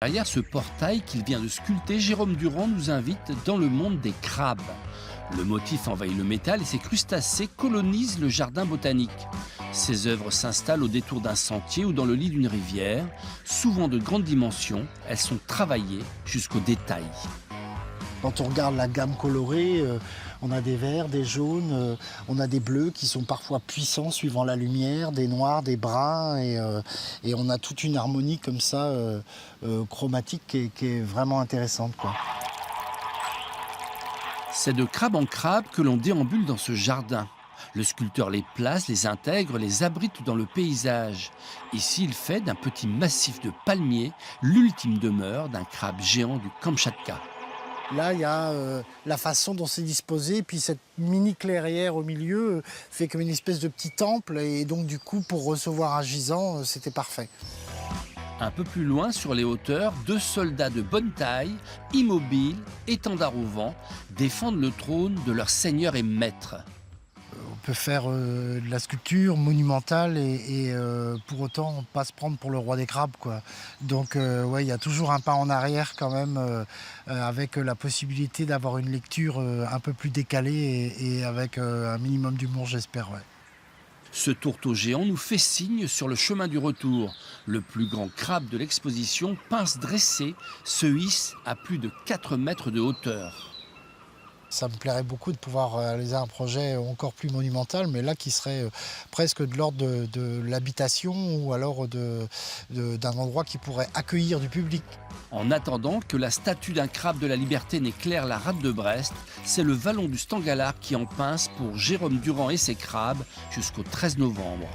Derrière ce portail qu'il vient de sculpter, Jérôme Durand nous invite dans le monde des crabes. Le motif envahit le métal et ces crustacés colonisent le jardin botanique. Ces œuvres s'installent au détour d'un sentier ou dans le lit d'une rivière. Souvent de grande dimension, elles sont travaillées jusqu'au détail. Quand on regarde la gamme colorée, on a des verts, des jaunes, on a des bleus qui sont parfois puissants suivant la lumière, des noirs, des bruns, et on a toute une harmonie comme ça, chromatique, qui est vraiment intéressante, quoi. C'est de crabe en crabe que l'on déambule dans ce jardin. Le sculpteur les place, les intègre, les abrite dans le paysage. Ici, il fait d'un petit massif de palmiers l'ultime demeure d'un crabe géant du Kamchatka. Là, il y a la façon dont c'est disposé, puis cette mini clairière au milieu fait comme une espèce de petit temple, et donc du coup, pour recevoir un gisant, c'était parfait. Un peu plus loin, sur les hauteurs, deux soldats de bonne taille, immobiles, étendards au vent, défendent le trône de leur seigneur et maître. On peut faire de la sculpture monumentale et pour autant pas se prendre pour le roi des crabes, quoi. Donc ouais, il y a toujours un pas en arrière quand même, avec la possibilité d'avoir une lecture un peu plus décalée et avec un minimum d'humour, j'espère, ouais. Ce tourteau géant nous fait signe sur le chemin du retour. Le plus grand crabe de l'exposition, pince dressée, se hisse à plus de 4 mètres de hauteur. Ça me plairait beaucoup de pouvoir réaliser un projet encore plus monumental, mais là qui serait presque de l'ordre de l'habitation ou alors d'un endroit qui pourrait accueillir du public. En attendant que la statue d'un crabe de la liberté n'éclaire la rade de Brest, c'est le vallon du Stangalard qui en pince pour Jérôme Durand et ses crabes jusqu'au 13 novembre.